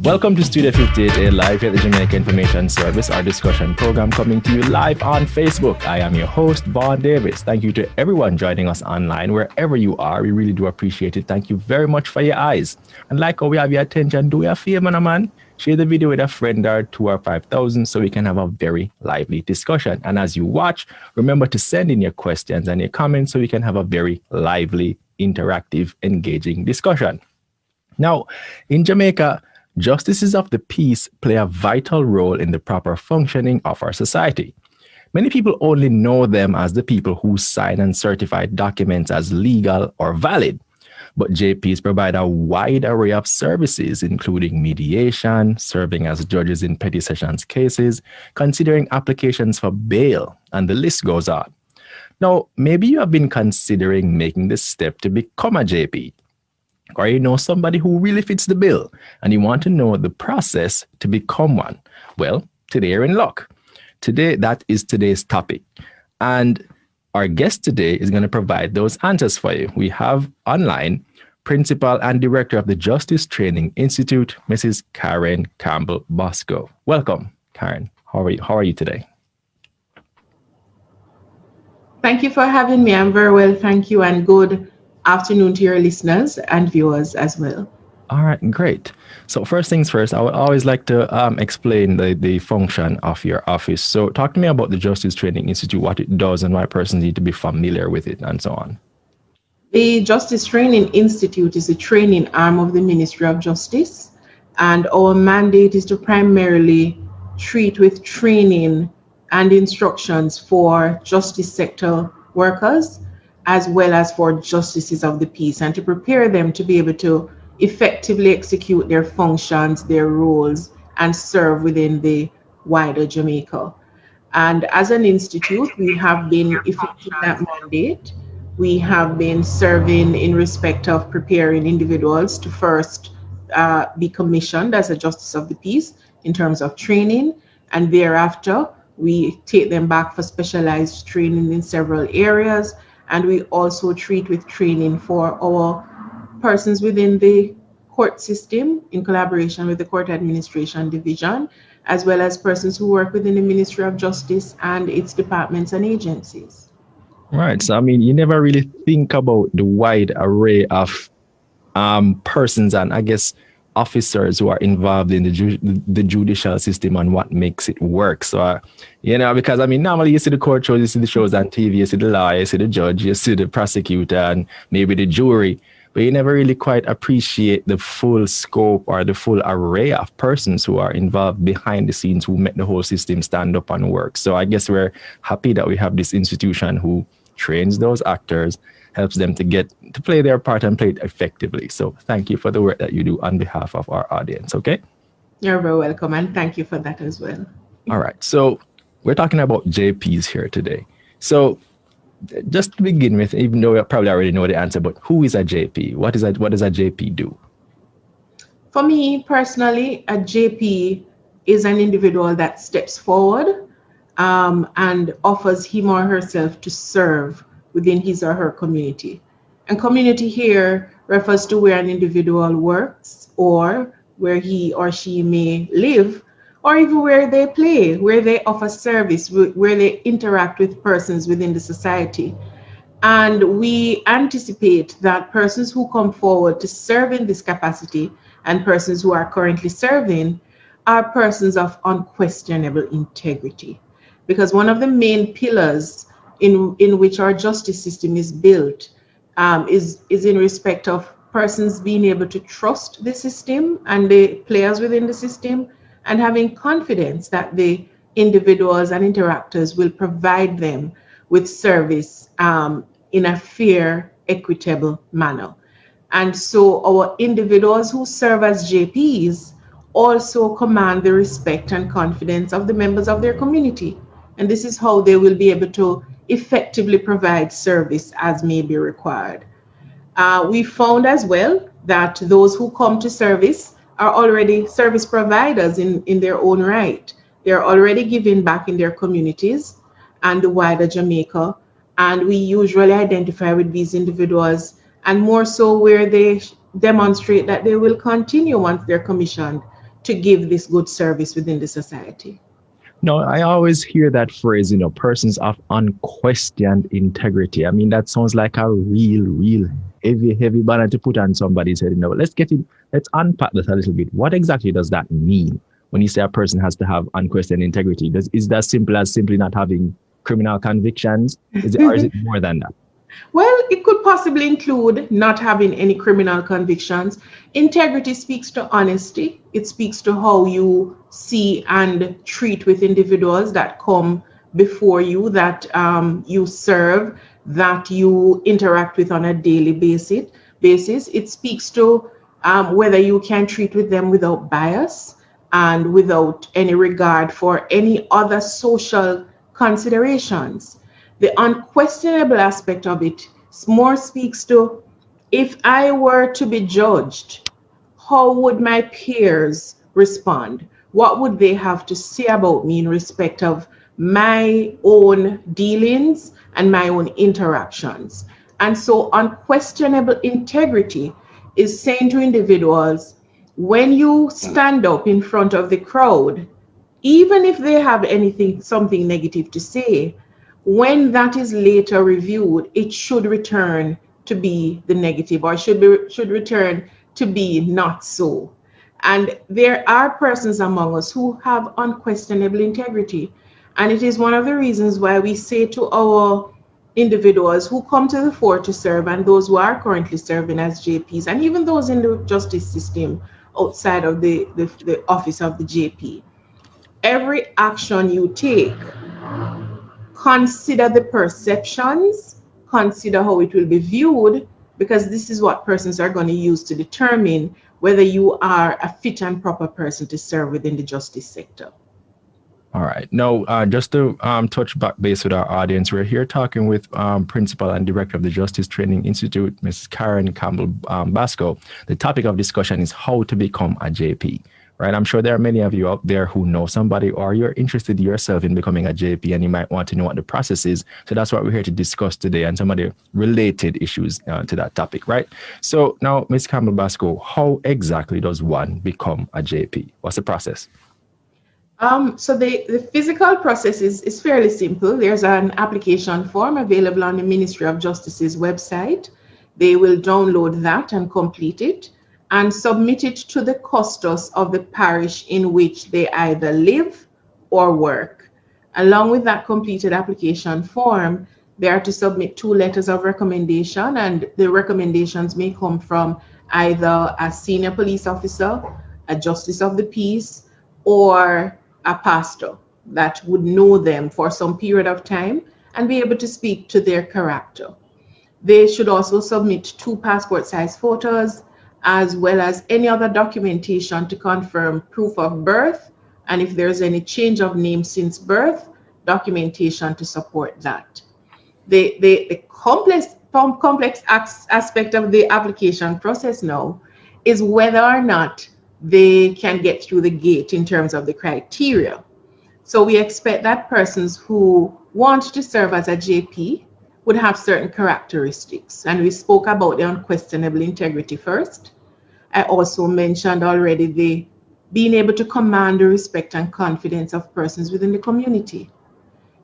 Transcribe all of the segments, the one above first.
Welcome to Studio 58, a live at the Jamaica Information Service, our discussion program coming to you live on Facebook. I am your host, Vaughn Davis. Thank you to everyone joining us online, wherever you are. We really do appreciate it. Thank you very much for your eyes. And like how we have your attention, do your favor, man. Share the video with a friend or 2 or 5,000 so we can have a very lively discussion. And as you watch, remember to send in your questions and your comments so we can have a very lively, interactive, engaging discussion. Now, in Jamaica, justices of the peace play a vital role in the proper functioning of our society. Many people only know them as the people who sign and certify documents as legal or valid. But JPs provide a wide array of services, including mediation, serving as judges in petty sessions cases, considering applications for bail, and the list goes on. Now, maybe you have been considering making the step to become a JP, or you know somebody who really fits the bill and you want to know the process to become one. Well, today you're in luck. Today, that is today's topic. And our guest today is going to provide those answers for you. We have online Principal and Director of the Justice Training Institute, Mrs. Karen Campbell Bascoe. Welcome, Karen. How are you today? Thank you for having me. I'm very well, thank you, and good afternoon to your listeners and viewers as well. All right, great. So first things first, I would always like to explain the function of your office. So talk to me about the Justice Training Institute, what it does and why persons need to be familiar with it and so on. The Justice Training Institute is a training arm of the Ministry of Justice, and our mandate is to primarily treat with training and instructions for justice sector workers, as well as for justices of the peace, and to prepare them to be able to effectively execute their functions, their roles, and serve within the wider Jamaica. And as an institute, we have been effecting that mandate. We have been serving in respect of preparing individuals to first be commissioned as a justice of the peace in terms of training, and thereafter we take them back for specialized training in several areas. And we also treat with training for our persons within the court system in collaboration with the Court Administration Division, as well as persons who work within the Ministry of Justice and its departments and agencies. Right. So, I mean, you never really think about the wide array of persons and I guess officers who are involved in the judicial system and what makes it work. So, because I mean, normally you see the court shows, you see the shows on TV, you see the lawyer, you see the judge, you see the prosecutor and maybe the jury, but you never really quite appreciate the full scope or the full array of persons who are involved behind the scenes who make the whole system stand up and work. So I guess we're happy that we have this institution who trains those actors, helps them to get to play their part and play it effectively. So thank you for the work that you do on behalf of our audience, okay? You're very welcome, and thank you for that as well. All right, so we're talking about JPs here today. So just to begin with, even though you probably already know the answer, but who is a JP? What does a JP do? For me personally, a JP is an individual that steps forward and offers him or herself to serve within his or her community. And community here refers to where an individual works or where he or she may live, or even where they play, where they offer service, where they interact with persons within the society. And we anticipate that persons who come forward to serve in this capacity and persons who are currently serving are persons of unquestionable integrity. Because one of the main pillars in which our justice system is built is in respect of persons being able to trust the system and the players within the system, and having confidence that the individuals and interactors will provide them with service in a fair, equitable manner. And so our individuals who serve as JPs also command the respect and confidence of the members of their community. And this is how they will be able to effectively provide service as may be required. We found as well that those who come to service are already service providers in their own right. They're already giving back in their communities and the wider Jamaica. And we usually identify with these individuals, and more so where they demonstrate that they will continue once they're commissioned to give this good service within the society. No, I always hear that phrase, persons of unquestioned integrity. I mean, that sounds like a real heavy banner to put on somebody's head. Let's unpack this a little bit. What exactly does that mean when you say a person has to have unquestioned integrity? Is that simple as simply not having criminal convictions? Or is it more than that? Well, it could possibly include not having any criminal convictions. Integrity speaks to honesty. It speaks to how you see and treat with individuals that come before you, that you serve, that you interact with on a daily basis. It speaks to whether you can treat with them without bias and without any regard for any other social considerations. The unquestionable aspect of it more speaks to, if I were to be judged, how would my peers respond? What would they have to say about me in respect of my own dealings and my own interactions? And so unquestionable integrity is saying to individuals, when you stand up in front of the crowd, even if they have something negative to say, when that is later reviewed, it should return to be the negative, or should return to be not so. And there are persons among us who have unquestionable integrity. And it is one of the reasons why we say to our individuals who come to the fore to serve, and those who are currently serving as JPs, and even those in the justice system outside of the office of the JP, every action you take, consider the perceptions, consider how it will be viewed, because this is what persons are going to use to determine whether you are a fit and proper person to serve within the justice sector. All right. Now, just to touch back base with our audience, we're here talking with Principal and Director of the Justice Training Institute, Mrs. Karen Campbell Bascoe. The topic of discussion is how to become a JP. Right. I'm sure there are many of you out there who know somebody, or you're interested yourself in becoming a JP, and you might want to know what the process is. So that's what we're here to discuss today, and some of the related issues to that topic. Right. So now, Ms. Campbell Bascoe, how exactly does one become a JP? What's the process? So the physical process is fairly simple. There's an application form available on the Ministry of Justice's website. They will download that and complete it and submit it to the custos of the parish in which they either live or work. Along with that completed application form, they are to submit 2 letters of recommendation, and the recommendations may come from either a senior police officer, a justice of the peace, or a pastor that would know them for some period of time and be able to speak to their character. They should also submit 2 passport-size photos, as well as any other documentation to confirm proof of birth, and if there's any change of name since birth, documentation to support that. The complex aspect of the application process now is whether or not they can get through the gate in terms of the criteria. So we expect that persons who want to serve as a JP would have certain characteristics. And we spoke about the unquestionable integrity first. I also mentioned already the being able to command the respect and confidence of persons within the community.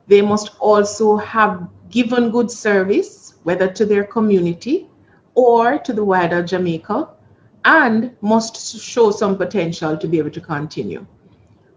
They must also have given good service, whether to their community or to the wider Jamaica, and must show some potential to be able to continue.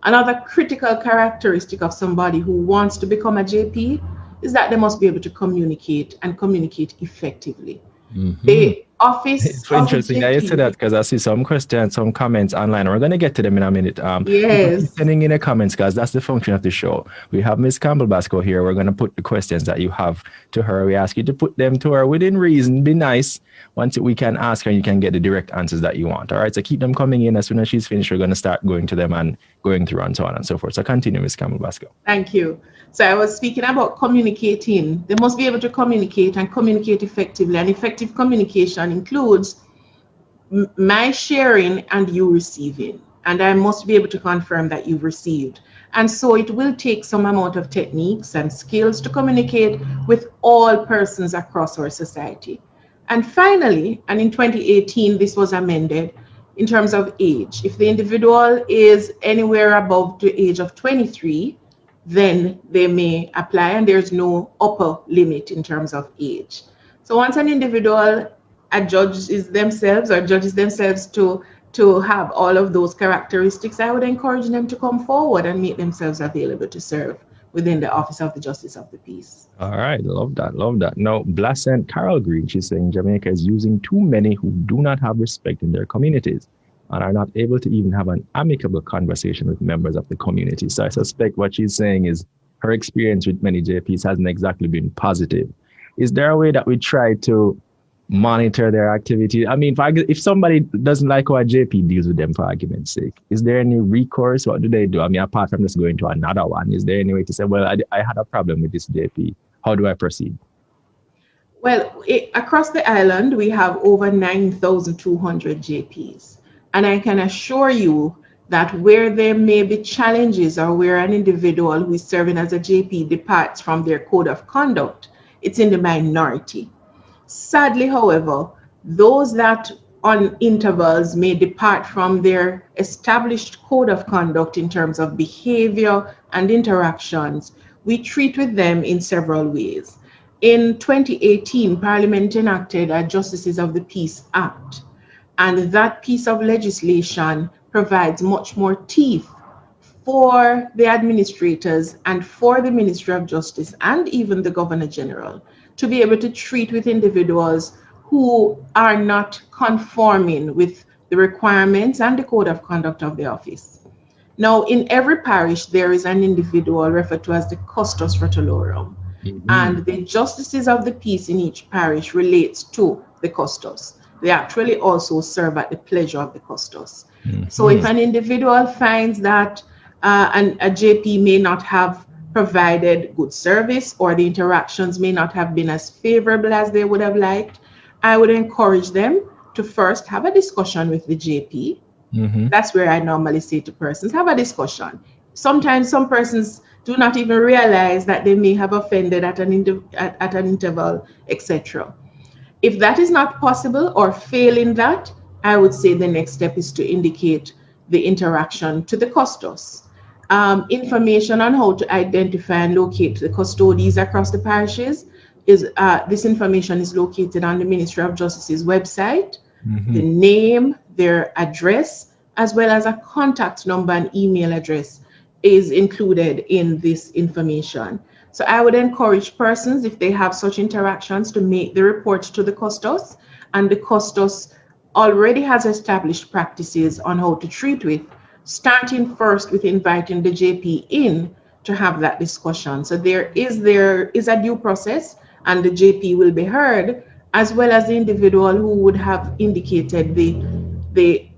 Another critical characteristic of somebody who wants to become a JP is that they must be able to communicate and communicate effectively. Mm-hmm. The office It's interesting that you said that, because I see some questions, some comments online. We're going to get to them in a minute. Yes. Keep sending in the comments, guys. That's the function of the show. We have Ms. Campbell Bascoe here. We're going to put the questions that you have to her. We ask you to put them to her within reason. Be nice. Once we can ask her, you can get the direct answers that you want. All right. So keep them coming in. As soon as she's finished, we're going to start going to them and going through and so on and so forth. So continue, Ms. Campbell Bascoe. Thank you. So I was speaking about communicating. They must be able to communicate and communicate effectively. And effective communication includes my sharing and you receiving. And I must be able to confirm that you've received. And so it will take some amount of techniques and skills to communicate with all persons across our society. And finally, and in 2018, this was amended, in terms of age. If the individual is anywhere above the age of 23, then they may apply, and there's no upper limit in terms of age. So once an individual judges themselves to have all of those characteristics, I would encourage them to come forward and make themselves available to serve within the office of the Justice of the Peace. All right, love that, love that. Now, Blessant Carol Green, she's saying Jamaica is using too many who do not have respect in their communities and are not able to even have an amicable conversation with members of the community. So I suspect what she's saying is her experience with many JPs hasn't exactly been positive. Is there a way that we try to monitor their activity? I mean, if somebody doesn't like how a JP deals with them, for argument's sake, is there any recourse? What do they do? I mean, apart from just going to another one, is there any way to say, well, I had a problem with this JP. How do I proceed? Well, across the island, we have over 9,200 JPs. And I can assure you that where there may be challenges or where an individual who is serving as a JP departs from their code of conduct, it's in the minority. Sadly, however, those that on intervals may depart from their established code of conduct in terms of behavior and interactions, we treat with them in several ways. In 2018, Parliament enacted a Justices of the Peace Act, and that piece of legislation provides much more teeth for the administrators and for the Ministry of Justice and even the Governor General to be able to treat with individuals who are not conforming with the requirements and the code of conduct of the office. Now, in every parish, there is an individual referred to as the Custos Rotolorum, and the Justices of the Peace in each parish relates to the Custos. They actually also serve at the pleasure of the Custos. So if an individual finds that a JP may not have provided good service or the interactions may not have been as favorable as they would have liked, I would encourage them to first have a discussion with the JP. That's where I normally say to persons, have a discussion. Sometimes some persons do not even realize that they may have offended at an interval, etc. If that is not possible or failing that, I would say the next step is to indicate the interaction to the custos. Information on how to identify and locate the custodies across the parishes is this information is located on the Ministry of Justice's website. The name, their address, as well as a contact number and email address is included in this information. So I would encourage persons, if they have such interactions, to make the report to the custos, and the custos already has established practices on how to treat with, starting first with inviting the JP in to have that discussion. So there is a due process, and the JP will be heard, as well as the individual who would have indicated the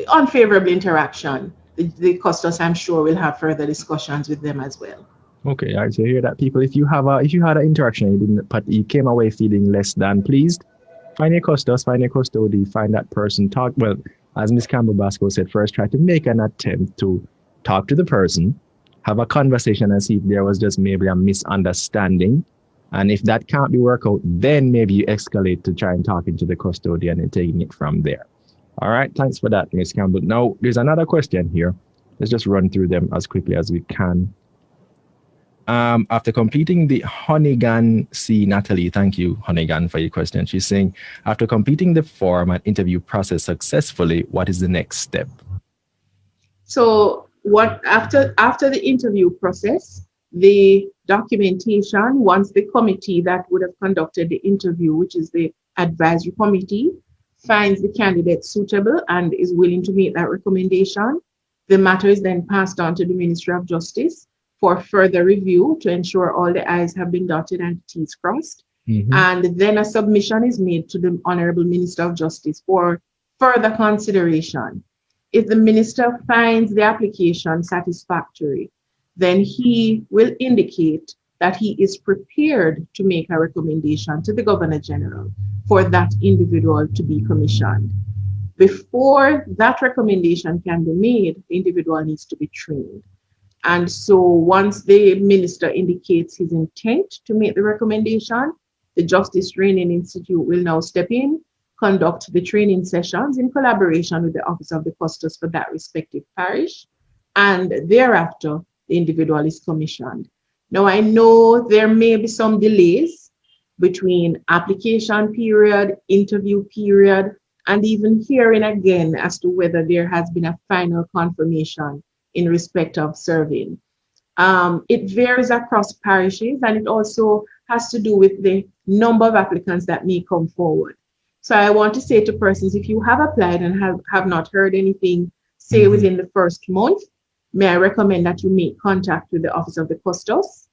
unfavorable interaction. The custos, I'm sure, will have further discussions with them as well. Okay, all right. So you hear that, people. If you had an interaction, you came away feeling less than pleased, find your custos, find your custody, find that person. Talk. Well, as Ms. Campbell Bascoe said, first try to make an attempt to talk to the person, have a conversation, and see if there was just maybe a misunderstanding. And if that can't be worked out, then maybe you escalate to try and talking to the custodian and taking it from there. All right, thanks for that, Ms. Campbell. Now, there's another question here. Let's just run through them as quickly as we can. After completing the Honeygan Natalie, thank you, Honeygan, for your question. She's saying, after completing the form and interview process successfully, what is the next step? So after the interview process, the documentation, once the committee that would have conducted the interview, which is the advisory committee, finds the candidate suitable and is willing to make that recommendation, the matter is then passed on to the Ministry of Justice for further review to ensure all the I's have been dotted and T's crossed. And then a submission is made to the Honorable Minister of Justice for further consideration. If the minister finds the application satisfactory, then he will indicate that he is prepared to make a recommendation to the Governor General for that individual to be commissioned. Before that recommendation can be made, the individual needs to be trained. And so once the minister indicates his intent to make the recommendation, the Justice Training Institute will now step in, conduct the training sessions in collaboration with the Office of the Custos for that respective parish. And thereafter, the individual is commissioned. Now, I know there may be some delays between application period, interview period, and even hearing again as to whether there has been a final confirmation in respect of serving. It varies across parishes, and it also has to do with the number of applicants that may come forward. So I want to say to persons, if you have applied and have not heard anything, say within the first month, may I recommend that you make contact with the Office of the Custos.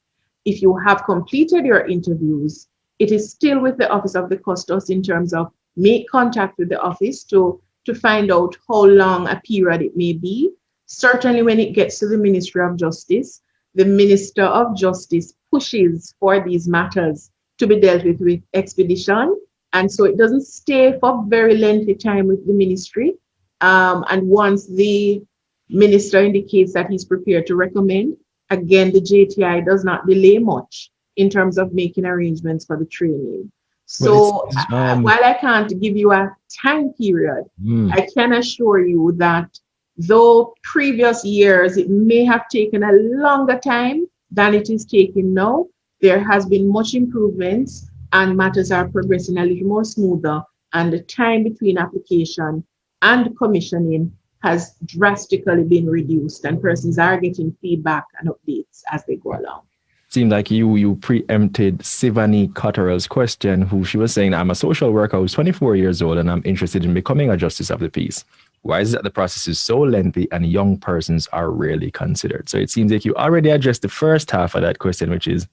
If you have completed your interviews, it is still with the Office of the Custos in terms of make contact with the office to find out how long a period it may be. Certainly when it gets to the Ministry of Justice, the Minister of Justice pushes for these matters to be dealt with expedition. And so it doesn't stay for very lengthy time with the ministry. And once the minister indicates that he's prepared to recommend, again, the JTI does not delay much in terms of making arrangements for the training. So while I can't give you a time period, I can assure you that though previous years it may have taken a longer time than it is taking now, there has been much improvements and matters are progressing a little more smoother, and the time between application and commissioning has drastically been reduced, and persons are getting feedback and updates as they go along. Seemed like you preempted Sivani Cotterell's question, who she was saying, I'm a social worker who's 24 years old and I'm interested in becoming a justice of the peace. Why is it that the process is so lengthy and young persons are rarely considered? So it seems like you already addressed the first half of that question, which is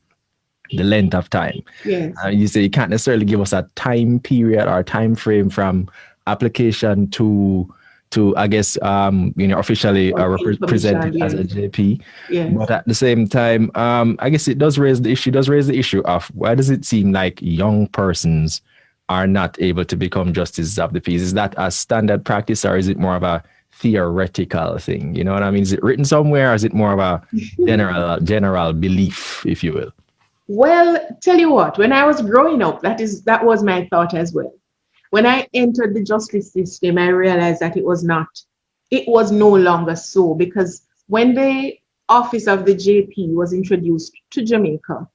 the length of time. Yes. You say you can't necessarily give us a time period or time frame from application to I guess officially represented as a JP. Yes. But at the same time, I guess it does raise the issue of why does it seem like young persons are not able to become justices of the peace? Is that a standard practice, or is it more of a theoretical thing? You know what I mean? Is it written somewhere, or is it more of a general belief, if you will? Well, tell you what, when I was growing up, that was my thought as well. When I entered the justice system, I realized that it was no longer so, because when the office of the JP was introduced to Jamaica,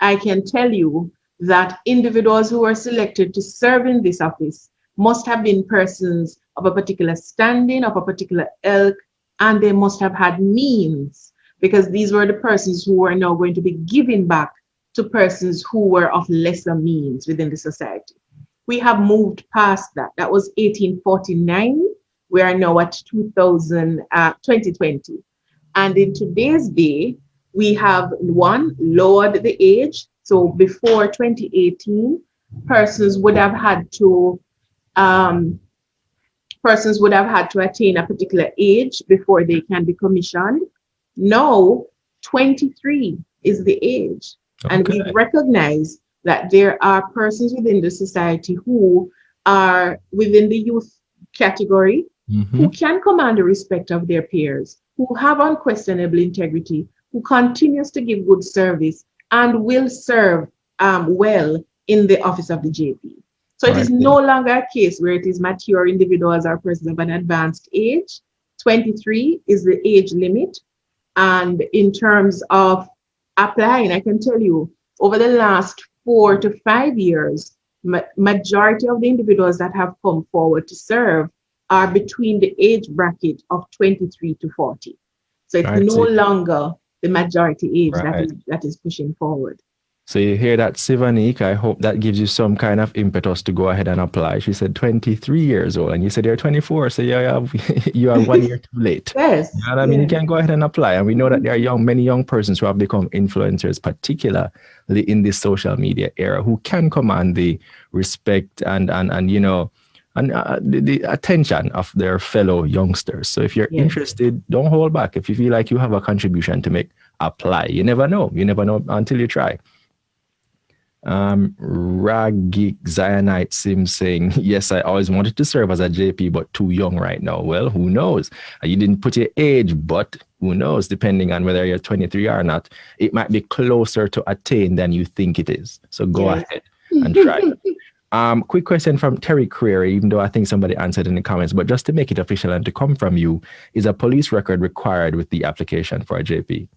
I can tell you that individuals who were selected to serve in this office must have been persons of a particular standing, of a particular ilk, and they must have had means, because these were the persons who were now going to be giving back to persons who were of lesser means within the society. We have moved past that. That was 1849. We are now at 2020. And in today's day, we have lowered the age. So before 2018, persons would have had to attain a particular age before they can be commissioned. Now, 23 is the age. Okay. And we recognize that there are persons within the society who are within the youth category, who can command the respect of their peers, who have unquestionable integrity, who continues to give good service and will serve well in the office of the JP. So it is no longer a case where it is mature individuals or persons of an advanced age. 23 is the age limit. And in terms of applying, I can tell you, over the last 4 to 5 years, majority of the individuals that have come forward to serve are between the age bracket of 23 to 40. So it's no longer the majority age that is pushing forward. So you hear that, Sivanique? I hope that gives you some kind of impetus to go ahead and apply. She said 23 years old, and you said you're 24, so you are 1 year too late. Yes. You know what I mean? You can go ahead and apply. And we know that there are many young persons who have become influencers, particularly in this social media era, who can command the respect and the attention of their fellow youngsters. So if you're interested, don't hold back. If you feel like you have a contribution to make, apply. You never know. You never know until you try. Ragig Zionite Sim saying, yes, I always wanted to serve as a JP, but too young right now. Well, who knows? You didn't put your age, but who knows? Depending on whether you're 23 or not, it might be closer to attain than you think it is. So go ahead and try. Quick question from Terry Creary, even though I think somebody answered in the comments, but just to make it official and to come from you, is a police record required with the application for a JP?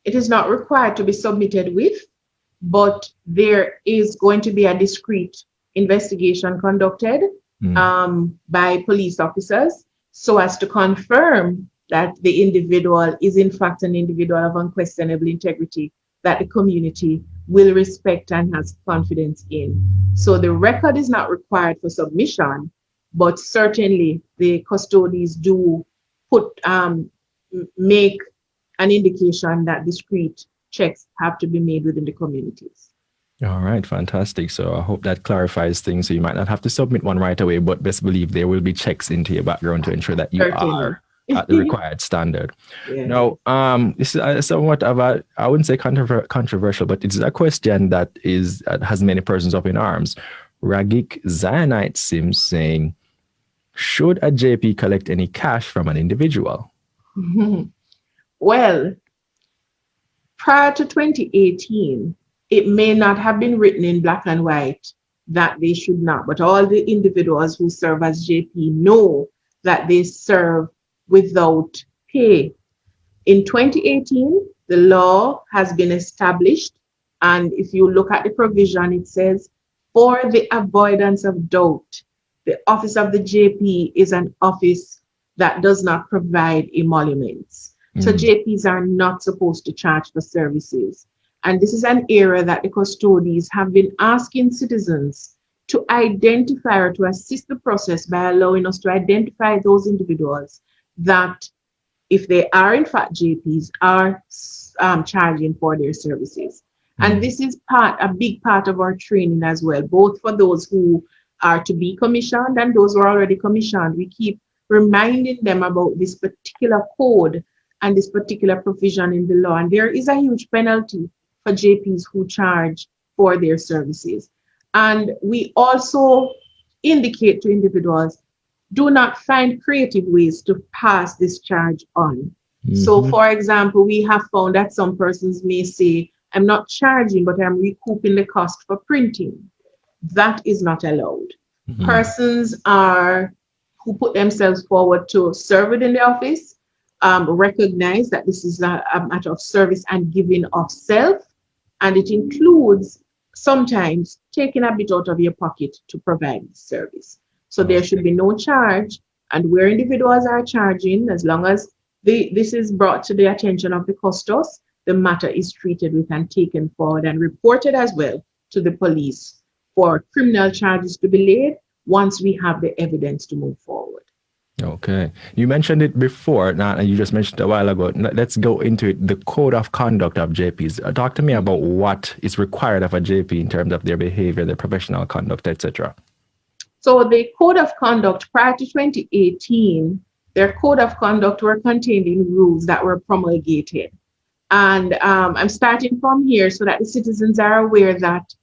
It is not required to be submitted with, but there is going to be a discrete investigation conducted by police officers so as to confirm that the individual is in fact an individual of unquestionable integrity that the community will respect and has confidence in. So the record is not required for submission, but certainly the custodies do make an indication that discrete checks have to be made within the communities. All right, fantastic. So I hope that clarifies things. So you might not have to submit one right away, but best believe there will be checks into your background to ensure that you are at the required standard. Yeah. Now, this is somewhat of a, I wouldn't say controversial, but it's a question that has many persons up in arms. Ragik Zionite Sims saying, should a JP collect any cash from an individual? Well, prior to 2018, it may not have been written in black and white that they should not, but all the individuals who serve as JP know that they serve without pay. In 2018, the law has been established, and if you look at the provision, it says, for the avoidance of doubt, the office of the JP is an office that does not provide emoluments. So JPs are not supposed to charge for services. And this is an area that the custodies have been asking citizens to identify or to assist the process by allowing us to identify those individuals that, if they are in fact JPs, are charging for their services. And this is a big part of our training as well, both for those who are to be commissioned and those who are already commissioned. We keep reminding them about this particular code and this particular provision in the law. And there is a huge penalty for JPs who charge for their services. And we also indicate to individuals, do not find creative ways to pass this charge on. So for example, we have found that some persons may say, I'm not charging, but I'm recouping the cost for printing. That is not allowed. Persons who put themselves forward to serve within the office recognize that this is a matter of service and giving of self, and it includes sometimes taking a bit out of your pocket to provide the service. So there should be no charge, and where individuals are charging, as long as this is brought to the attention of the custos, the matter is treated with and taken forward and reported as well to the police for criminal charges to be laid once we have the evidence to move forward. Okay. You mentioned it before, now, and you just mentioned a while ago. Let's go into it. The code of conduct of JPs. Talk to me about what is required of a JP in terms of their behavior, their professional conduct, etc. So the code of conduct prior to 2018, their code of conduct were contained in rules that were promulgated. And I'm starting from here so that the citizens are aware that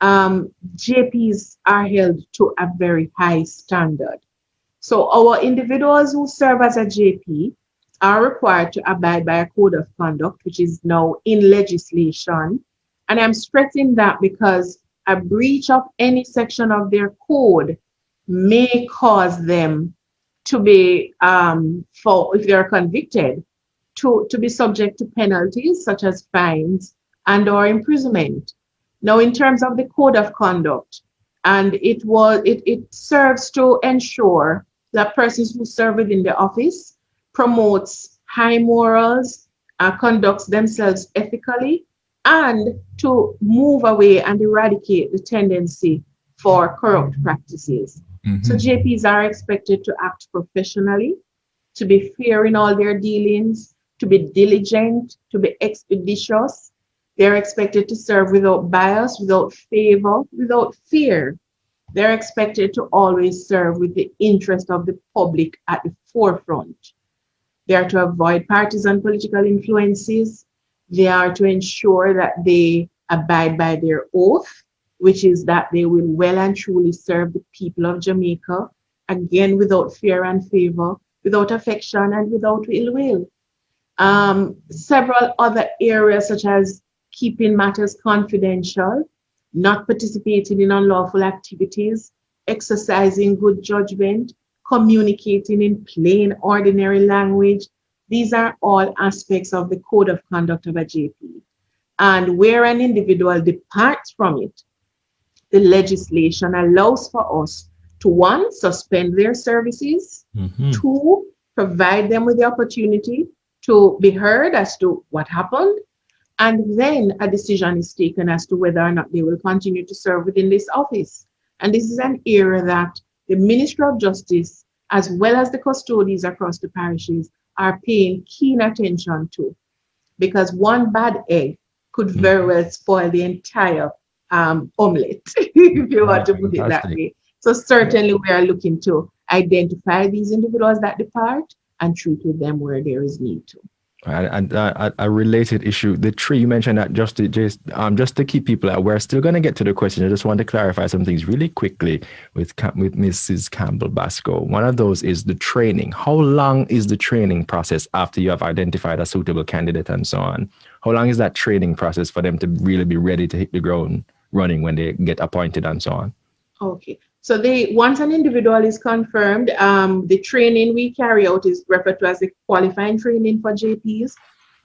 JPs are held to a very high standard. So our individuals who serve as a JP are required to abide by a code of conduct, which is now in legislation. And I'm stressing that because a breach of any section of their code may cause them to be, if they're convicted, to be subject to penalties such as fines and or imprisonment. Now, in terms of the code of conduct, and it serves to ensure that persons who serve within the office promotes high morals, conducts themselves ethically, and to move away and eradicate the tendency for corrupt practices. So JPs are expected to act professionally, to be fair in all their dealings, to be diligent, to be expeditious. They're expected to serve without bias, without favor, without fear. They're expected to always serve with the interest of the public at the forefront. They are to avoid partisan political influences. They are to ensure that they abide by their oath, which is that they will well and truly serve the people of Jamaica, again, without fear and favor, without affection and without ill will. Several other areas, such as keeping matters confidential, not participating in unlawful activities, exercising good judgment, communicating in plain, ordinary language. These are all aspects of the code of conduct of a JP. And where an individual departs from it, the legislation allows for us to, one, suspend their services, two, provide them with the opportunity to be heard as to what happened, and then a decision is taken as to whether or not they will continue to serve within this office. And this is an area that the Ministry of Justice, as well as the custodians across the parishes, are paying keen attention to, because one bad egg could very well spoil the entire omelette, if you want to put it that way. So certainly we are looking to identify these individuals that depart and treat with them where there is need to. And a related issue, the tree, you mentioned that just to keep people out, we're still going to get to the question. I just want to clarify some things really quickly with Mrs. Campbell Bascoe. One of those is the training. How long is the training process after you have identified a suitable candidate and so on? How long is that training process for them to really be ready to hit the ground running when they get appointed and so on? Okay. So once an individual is confirmed, the training we carry out is referred to as the qualifying training for JPs.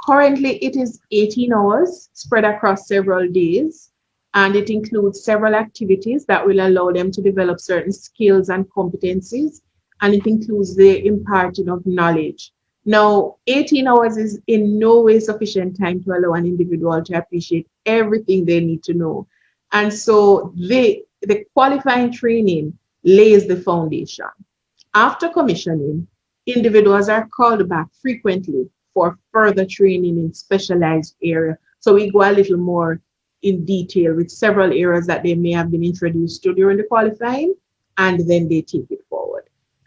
Currently, it is 18 hours spread across several days, and it includes several activities that will allow them to develop certain skills and competencies, and it includes the imparting of knowledge. Now, 18 hours is in no way sufficient time to allow an individual to appreciate everything they need to know. And so the qualifying training lays the foundation. After commissioning, individuals are called back frequently for further training in specialized area. So we go a little more in detail with several areas that they may have been introduced to during the qualifying, and then they take it forward.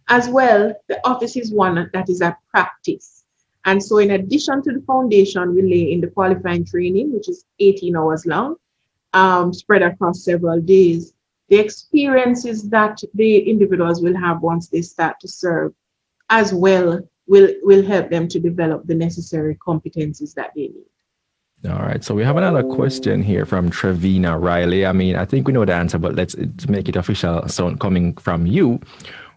As well, the office is one that is a practice. And so in addition to the foundation we lay in the qualifying training, which is 18 hours long, spread across several days, the experiences that the individuals will have once they start to serve as well will help them to develop the necessary competencies that they need. All right. So we have another question here from Trevina Riley. I mean, I think we know the answer, but let's make it official. So coming from you,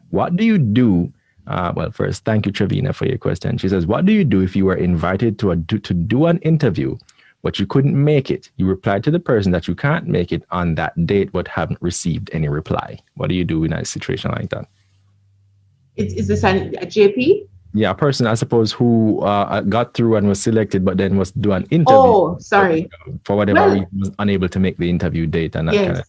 what do you do? Well, first, thank you, Trevina, for your question. She says, what do you do if you were invited to do an interview, but you couldn't make it? You replied to the person that you can't make it on that date, but haven't received any reply. What do you do in a situation like that? Is this a JP? Yeah, a person, I suppose, who got through and was selected, but then was do an interview. Oh, sorry. For whatever reason, was unable to make the interview date and that kind of.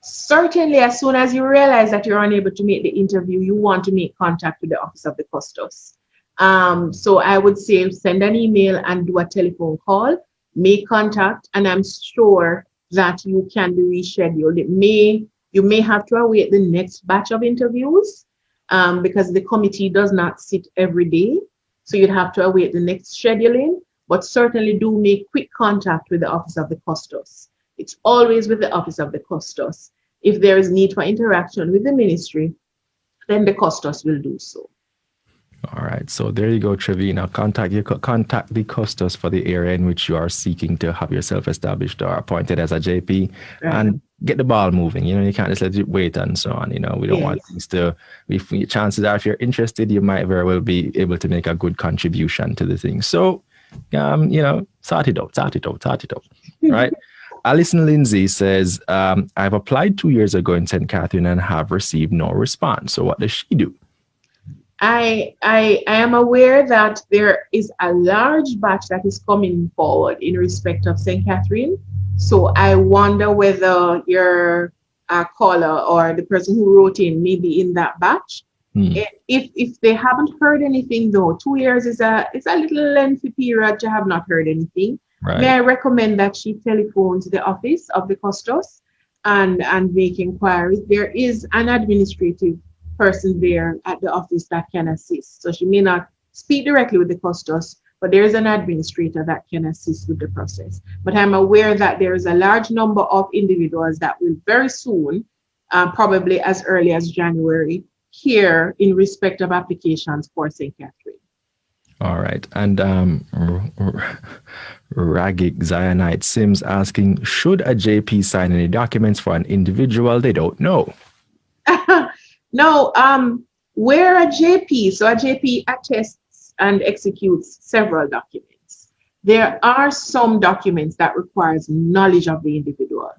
Certainly, as soon as you realize that you're unable to make the interview, you want to make contact with the Office of the Custos. So I would say send an email and do a telephone call, make contact, and I'm sure that you can be rescheduled. You may have to await the next batch of interviews because the committee does not sit every day. So you'd have to await the next scheduling, but certainly do make quick contact with the Office of the Custos. It's always with the Office of the Custos. If there is need for interaction with the ministry, then the Custos will do so. All right. So there you go, Trevina. Contact the Custos for the area in which you are seeking to have yourself established or appointed as a JP, and get the ball moving. You know, you can't just let it wait and so on. You know, we don't want things to be, chances are if you're interested, you might very well be able to make a good contribution to the thing. So, you know, sort it out. Right. Alison Lindsay says, I've applied 2 years ago in St. Catherine and have received no response. So what does she do? I am aware that there is a large batch that is coming forward in respect of St. Catherine. So I wonder whether your caller or the person who wrote in may be in that batch. If they haven't heard anything, though, 2 years is a little lengthy period to have not heard anything. Right. May I recommend that she telephones the Office of the Custos and make inquiries. There is an administrative person there at the office that can assist. So she may not speak directly with the Custos, but there is an administrator that can assist with the process. But I'm aware that there is a large number of individuals that will very soon, probably as early as January, hear in respect of applications for St. Catherine. All right. And Ragic Zionite Sims asking, should a JP sign any documents for an individual they don't know? No, we're a JP, so a JP attests and executes several documents. There are some documents that requires knowledge of the individual.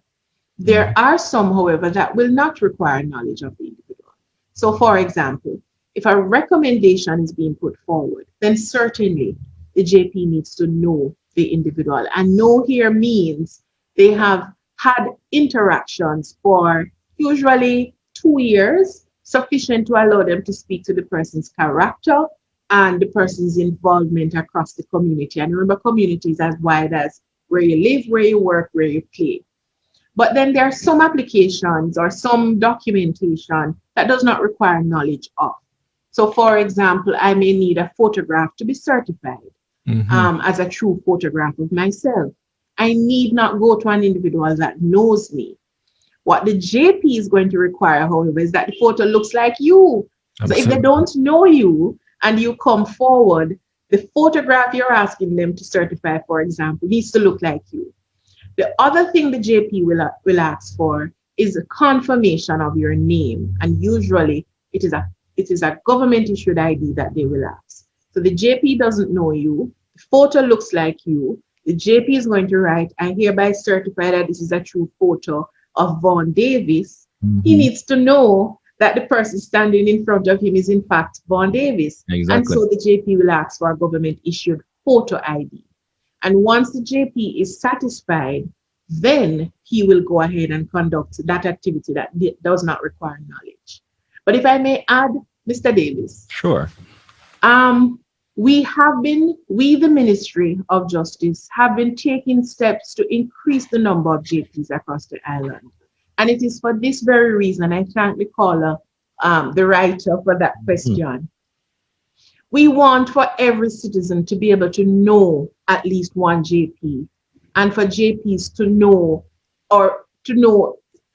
There are some, however, that will not require knowledge of the individual. So, for example, if a recommendation is being put forward, then certainly the JP needs to know the individual. And know here means they have had interactions for usually 2 years, sufficient to allow them to speak to the person's character and the person's involvement across the community. And remember, community is as wide as where you live, where you work, where you play. But then there are some applications or some documentation that does not require knowledge of. So, for example, I may need a photograph to be certified as a true photograph of myself. I need not go to an individual that knows me. What the JP is going to require, however, is that the photo looks like you. So if they don't know you and you come forward, the photograph you're asking them to certify, for example, needs to look like you. The other thing the JP will ask for is a confirmation of your name. And usually it is a government issued ID that they will ask. So the JP doesn't know you, the photo looks like you. The JP is going to write, I hereby certify that this is a true photo of Vaughn Davis. He needs to know that the person standing in front of him is in fact Vaughn Davis. Exactly. And so the JP will ask for a government issued photo ID. And once the JP is satisfied, then he will go ahead and conduct that activity that does not require knowledge. But if I may add, Mr. Davis. Sure. We, the Ministry of Justice, have been taking steps to increase the number of JPs across the island. And it is for this very reason, I thank the caller, the writer, for that question. We want for every citizen to be able to know at least one JP, and for JPs to know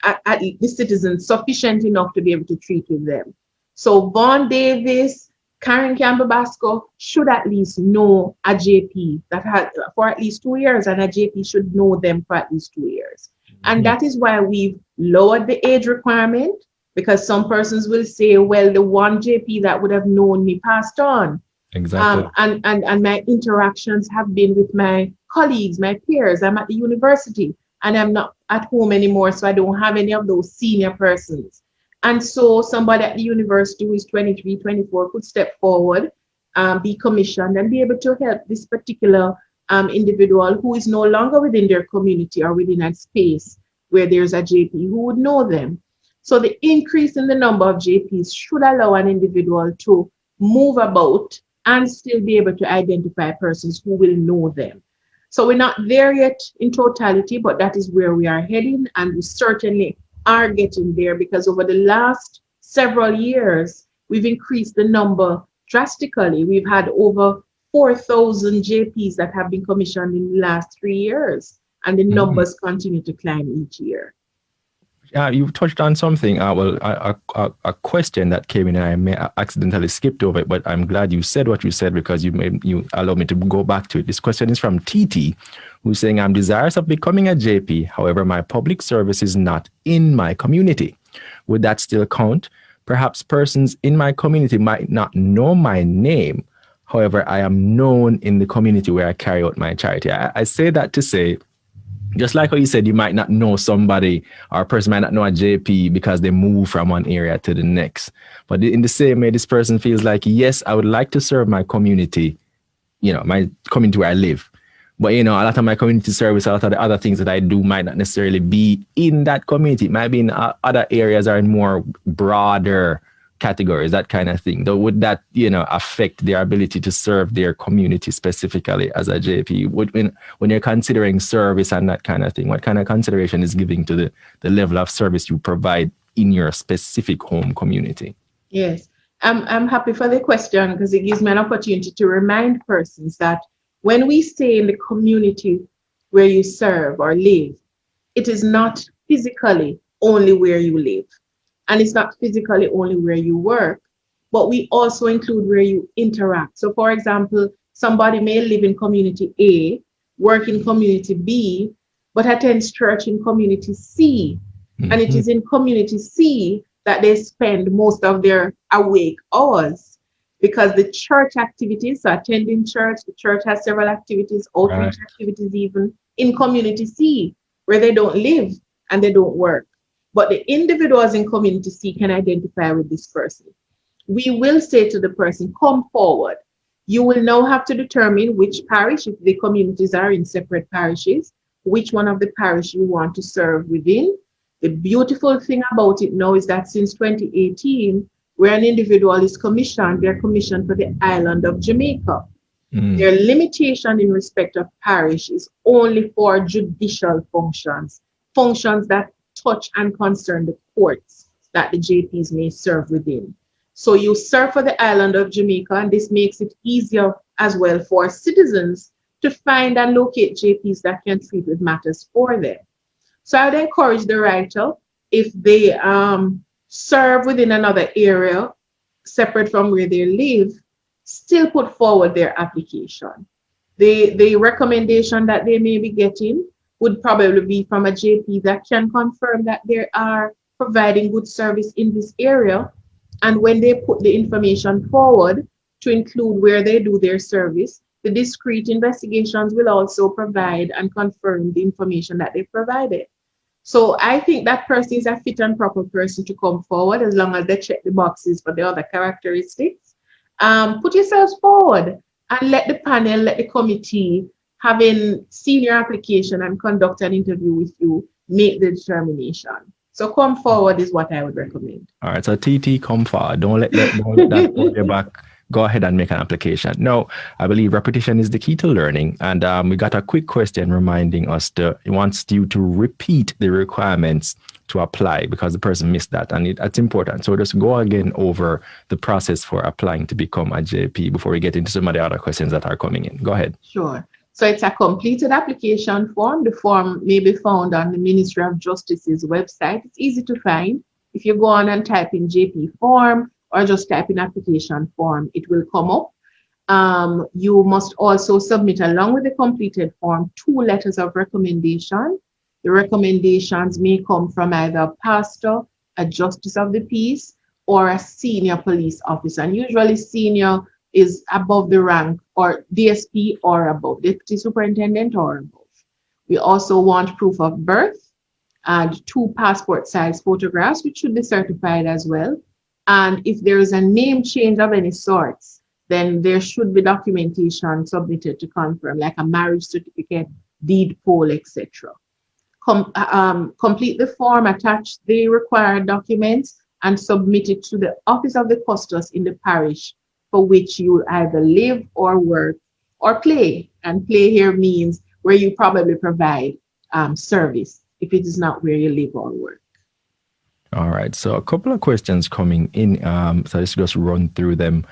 at the citizens sufficient enough to be able to treat with them. So Vaughn Davis, Karen Campbell Bascoe should at least know a JP that had for at least 2 years, and a JP should know them for at least 2 years. And that is why we've lowered the age requirement, because some persons will say, well, the one JP that would have known me passed on. Exactly. And my interactions have been with my colleagues, my peers. I'm at the university and I'm not at home anymore, so I don't have any of those senior persons. And so somebody at the university who is 23, 24 could step forward, be commissioned, and be able to help this particular individual who is no longer within their community or within a space where there's a JP who would know them. So the increase in the number of JPs should allow an individual to move about and still be able to identify persons who will know them. So we're not there yet in totality, but that is where we are heading, and we certainly are getting there, because over the last several years, we've increased the number drastically. We've had over 4,000 JPs that have been commissioned in the last 3 years, and the numbers continue to climb each year. You touched on something, a question that came in, and I may accidentally skipped over it, but I'm glad you said what you said, because you allowed me to go back to it. This question is from TT, who's saying, I'm desirous of becoming a JP. However, my public service is not in my community. Would that still count? Perhaps persons in my community might not know my name. However, I am known in the community where I carry out my charity. I say that to say, just like how you said, you might not know somebody, or a person might not know a JP because they move from one area to the next. But in the same way, this person feels like, yes, I would like to serve my community, my community where I live. But, a lot of my community service, a lot of the other things that I do might not necessarily be in that community. It might be in other areas or in more broader categories, that kind of thing. Though, would that, affect their ability to serve their community specifically as a JP? When you're considering service and that kind of thing, what kind of consideration is giving to the level of service you provide in your specific home community? Yes, I'm happy for the question, because it gives me an opportunity to remind persons that when we stay in the community where you serve or live, it is not physically only where you live. And it's not physically only where you work. but we also include where you interact. So, for example, somebody may live in community A, work in community B, but attends church in community C. And it Mhm. is in community C that they spend most of their awake hours because the church activities, so attending church, the church has several activities, Right. outreach activities, even in community C, where they don't live and they don't work. But the individuals in community C can identify with this person. We will say to the person, come forward. You will now have to determine which parish, if the communities are in separate parishes, which one of the parish you want to serve within. The beautiful thing about it now is that since 2018, where an individual is commissioned, they're commissioned for the island of Jamaica. Mm. Their limitation in respect of parish is only for judicial functions, functions that touch and concern the courts that the JPs may serve within. So you serve for the island of Jamaica, and this makes it easier as well for citizens to find and locate JPs that can treat with matters for them. So I would encourage the writer, if they serve within another area separate from where they live, still put forward their application. The recommendation that they may be getting would probably be from a JP that can confirm that they are providing good service in this area. And when they put the information forward to include where they do their service, the discrete investigations will also provide and confirm the information that they provided. So I think that person is a fit and proper person to come forward as long as they check the boxes for the other characteristics. Put yourselves forward and let the panel, let the committee, having seen your application and conduct an interview with you, make the determination. So come forward is what I would recommend. All right. So TT, come forward. Don't let that hold you back. Go ahead and make an application. No, I believe repetition is the key to learning. And we got a quick question reminding us to it wants you to repeat the requirements to apply because the person missed that. And it's important. So just go again over the process for applying to become a JP before we get into some of the other questions that are coming in. Go ahead. Sure. So it's a completed application form. The form may be found on the Ministry of Justice's website. It's easy to find. If you go on and type in JP form or just type in application form, it will come up. You must also submit along with the completed form 2 letters of recommendation. The recommendations may come from either a pastor, a justice of the peace, or a senior police officer. And usually senior is above the rank or DSP or above, deputy superintendent or above. We also want proof of birth and 2 passport size photographs, which should be certified as well. And if there is a name change of any sorts, then there should be documentation submitted to confirm, like a marriage certificate, deed poll, etc. Complete the form, attach the required documents, and submit it to the office of the custos in the parish for which you either live or work or play. And play here means where you probably provide service if it is not where you live or work. All right. So a couple of questions coming in. So let's just run through them.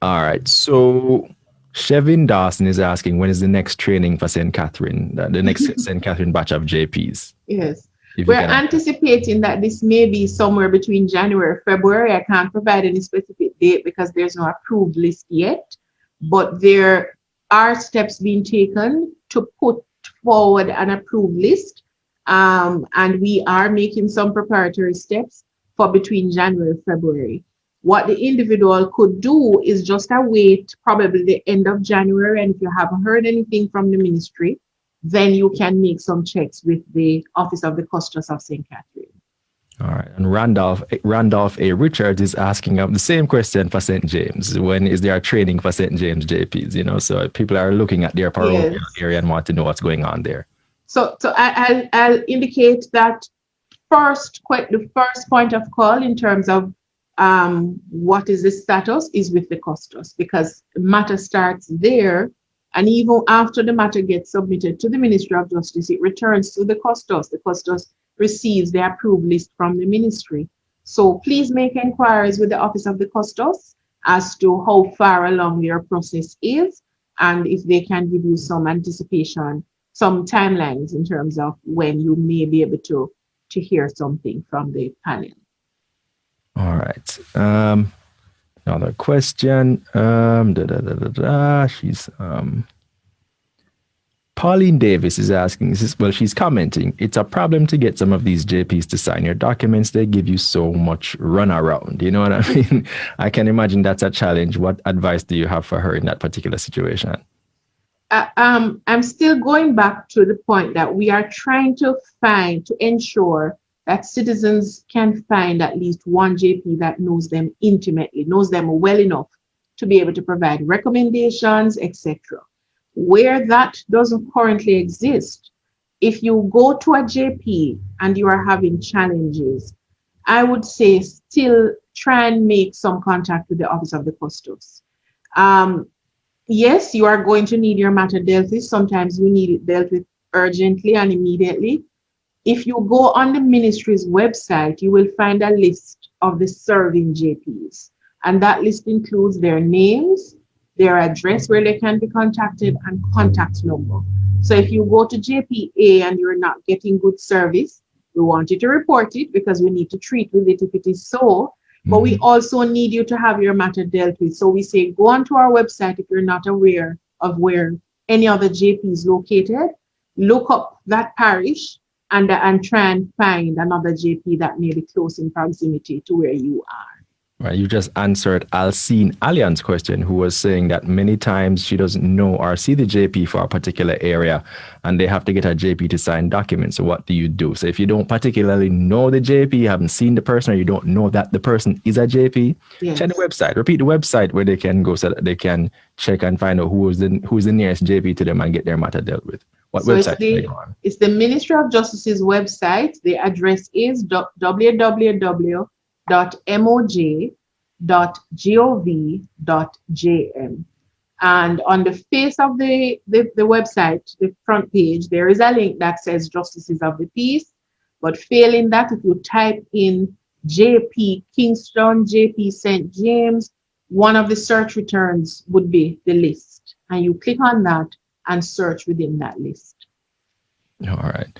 All right. So Chevin Dawson is asking, when is the next training for St. Catherine, the next St. Catherine batch of JPs? Yes. If you We're can. anticipating that this may be somewhere between January and February. I can't provide any specific date because there's no approved list yet, but there are steps being taken to put forward an approved list. And we are making some preparatory steps for between January and February. What the individual could do is just await probably the end of January. And if you haven't heard anything from the ministry, then you can make some checks with the Office of the Custos of St. Catherine. All right. And Randolph A. Richards is asking the same question for St. James. When is there a training for St. James JPs? So people are looking at their parochial Yes. area and want to know what's going on there. So I'll indicate that the first point of call in terms of what is the status is with the custos, because the matter starts there. And even after the matter gets submitted to the Ministry of Justice, it returns to the custos. The custos receives the approved list from the ministry. So please make inquiries with the Office of the Custos as to how far along your process is and if they can give you some anticipation, some timelines in terms of when you may be able to hear something from the panel. All right. Another question. She's Pauline Davis is asking, well, she's commenting, it's a problem to get some of these JPs to sign your documents. They give you so much runaround. You know what I mean? I can imagine that's a challenge. What advice do you have for her in that particular situation? I'm still going back to the point that we are trying to ensure that citizens can find at least one JP that knows them intimately, knows them well enough to be able to provide recommendations, etc. Where that doesn't currently exist, if you go to a JP and you are having challenges, I would say still try and make some contact with the Office of the Customs. Um, yes, you are going to need your matter dealt with. Sometimes you need it dealt with urgently and immediately. If you go on the ministry's website, you will find a list of the serving JPs. And that list includes their names, their address where they can be contacted, and contact number. So if you go to JPA and you're not getting good service, we want you to report it because we need to treat with it if it is so. But we also need you to have your matter dealt with. So we say go onto our website if you're not aware of where any other JP is located, look up that parish and try and find another JP that may be close in proximity to where you are. Right, you just answered Alcine Allian's question, who was saying that many times she doesn't know or see the JP for a particular area and they have to get a JP to sign documents. So what do you do? So if you don't particularly know the JP, you haven't seen the person, or you don't know that the person is a JP, check the website. Repeat the website where they can go so that they can check and find out who's the nearest JP to them and get their matter dealt with. What website do they go on? It's the Ministry of Justice's website. The address is www.moj.gov.jm. And on the face of the website, the front page, there is a link that says Justices of the Peace. But failing that, if you type in JP Kingston, JP St. James, one of the search returns would be the list. And you click on that and search within that list. All right.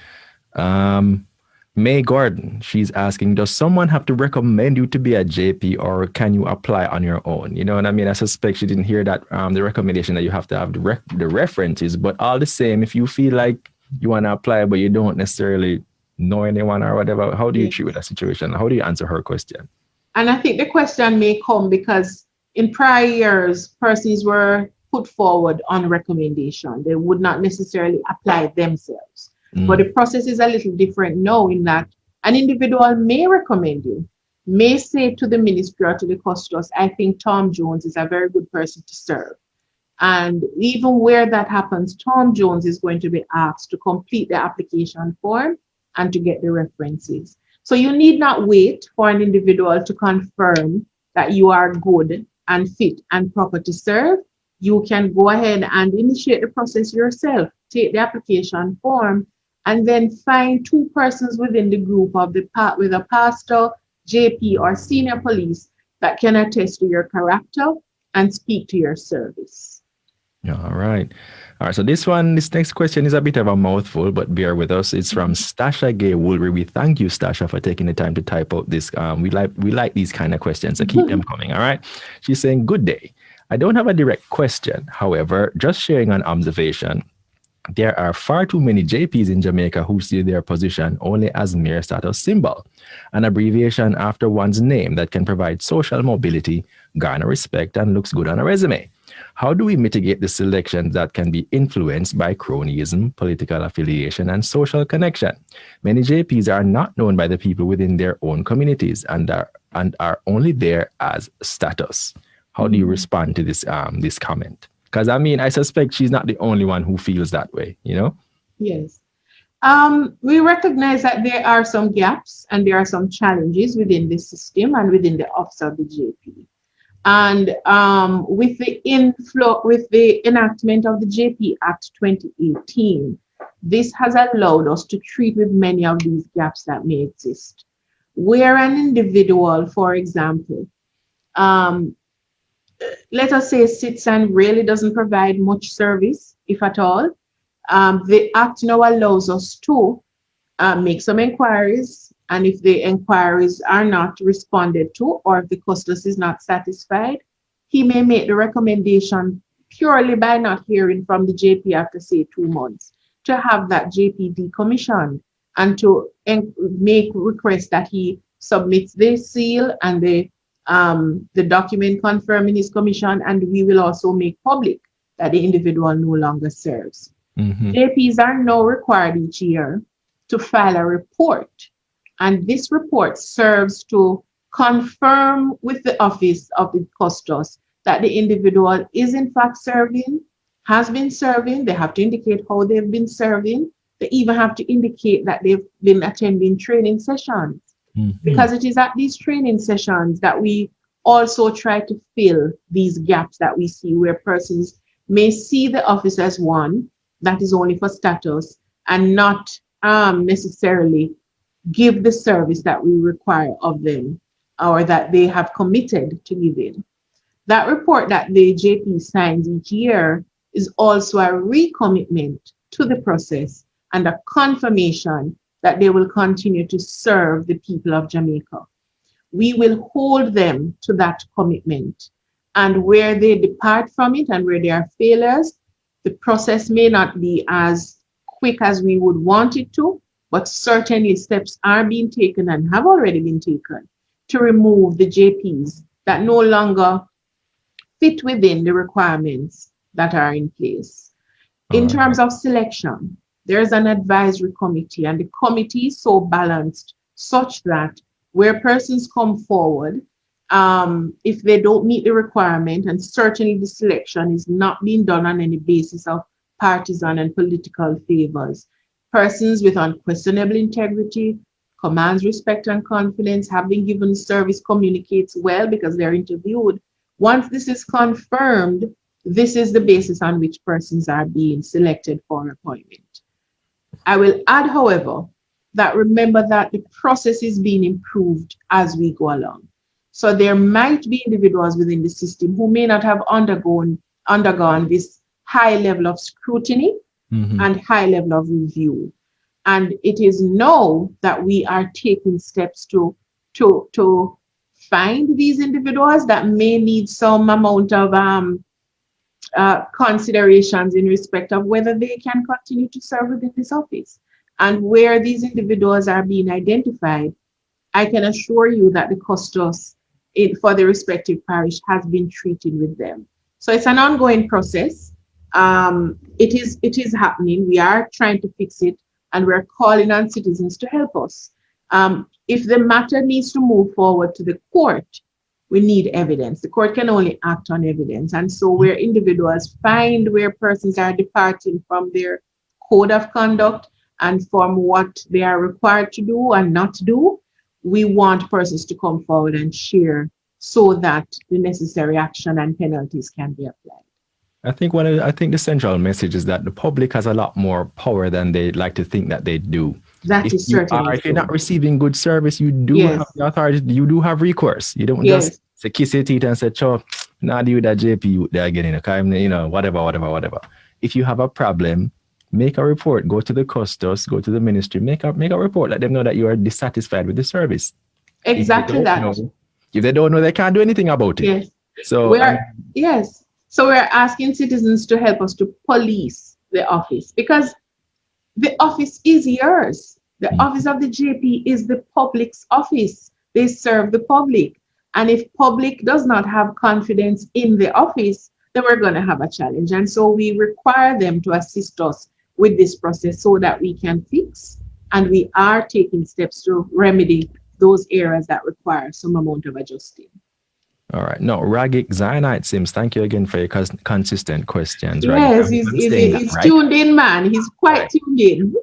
May Gordon, she's asking, does someone have to recommend you to be a JP, or can you apply on your own? You know what I mean? I suspect she didn't hear that, the recommendation that you have to have the references, but all the same, if you feel like you want to apply, but you don't necessarily know anyone or whatever, how do you treat with that situation? How do you answer her question? And I think the question may come because in prior years, persons were put forward on recommendation. They would not necessarily apply themselves. But the process is a little different now in that an individual may recommend you, may say to the ministry or to the customs, I think Tom Jones is a very good person to serve. And even where that happens, Tom Jones is going to be asked to complete the application form and to get the references. So you need not wait for an individual to confirm that you are good and fit and proper to serve. You can go ahead and initiate the process yourself, take the application form, and then find two persons within the group of with a pastor, JP, or senior police that can attest to your character and speak to your service. All right. So this next question is a bit of a mouthful, but bear with us. It's from Stasha Gay Woolry. We thank you, Stasha, for taking the time to type out this. We like these kind of questions, so keep them coming. All right. She's saying, good day. I don't have a direct question. However, just sharing an observation. There are far too many JPs in Jamaica who see their position only as mere status symbol, an abbreviation after one's name that can provide social mobility, garner respect, and looks good on a resume. How do we mitigate the selections that can be influenced by cronyism, political affiliation, and social connection? Many JPs are not known by the people within their own communities and are only there as status. How do you respond to this comment? Because I mean, I suspect she's not the only one who feels that way, you know? Yes. We recognize that there are some gaps and there are some challenges within the system and within the office of the JP. And with the enactment of the JP Act 2018, this has allowed us to treat with many of these gaps that may exist. Where an individual, for example, let us say sits and really doesn't provide much service, if at all, the Act now allows us to make some inquiries, and if the inquiries are not responded to, or if the custos is not satisfied, he may make the recommendation purely by not hearing from the JP after, say, 2 months, to have that JP decommissioned and to make requests that he submits the seal and the document confirming his commission, and we will also make public that the individual no longer serves. Mm-hmm. JPs are now required each year to file a report, and this report serves to confirm with the office of the custos that the individual is in fact serving, has been serving. They have to indicate how they've been serving. They even have to indicate that they've been attending training sessions, because it is at these training sessions that we also try to fill these gaps that we see, where persons may see the office as one that is only for status and not necessarily give the service that we require of them or that they have committed to giving. That report that the JP signs each year is also a recommitment to the process and a confirmation that they will continue to serve the people of Jamaica. We will hold them to that commitment. And where they depart from it and where they are failures, the process may not be as quick as we would want it to, but certainly steps are being taken and have already been taken to remove the JPs that no longer fit within the requirements that are in place. In terms of selection, there's an advisory committee, and the committee is so balanced such that where persons come forward, if they don't meet the requirement, and certainly the selection is not being done on any basis of partisan and political favors, persons with unquestionable integrity, commands respect and confidence, have been given service, communicates well because they're interviewed. Once this is confirmed, this is the basis on which persons are being selected for appointment. I will add, however, that remember that the process is being improved as we go along. So there might be individuals within the system who may not have undergone this high level of scrutiny and high level of review. And it is now that we are taking steps to find these individuals that may need some amount of considerations in respect of whether they can continue to serve within this office. And where these individuals are being identified, I can assure you that the custos for the respective parish has been treated with them. So it's an ongoing process. It is happening. We are trying to fix it, and we're calling on citizens to help us. If the matter needs to move forward to the court, we need evidence. The court can only act on evidence. And so where individuals find where persons are departing from their code of conduct and from what they are required to do and not do, we want persons to come forward and share so that the necessary action and penalties can be applied. I think the central message is that the public has a lot more power than they like to think that they do. That is certainly if you're not receiving good service, you do have the authority, you do have recourse. You don't just say kiss your teeth and say, "Cho, now do that JP they're getting a kind, whatever. If you have a problem, make a report, go to the custos, go to the ministry, make a report, let them know that you are dissatisfied with the service. Exactly that. If they don't know, they can't do anything about it. Yes. So So we're asking citizens to help us to police the office, because the office is yours. The office of the JP is the public's office. They serve the public. And if public does not have confidence in the office, then we're going to have a challenge. And so we require them to assist us with this process so that we can fix, and we are taking steps to remedy those areas that require some amount of adjusting. All right. No, Ragik Zionite Sims, thank you again for your consistent questions. Yes, he's tuned in, man. He's quite tuned in.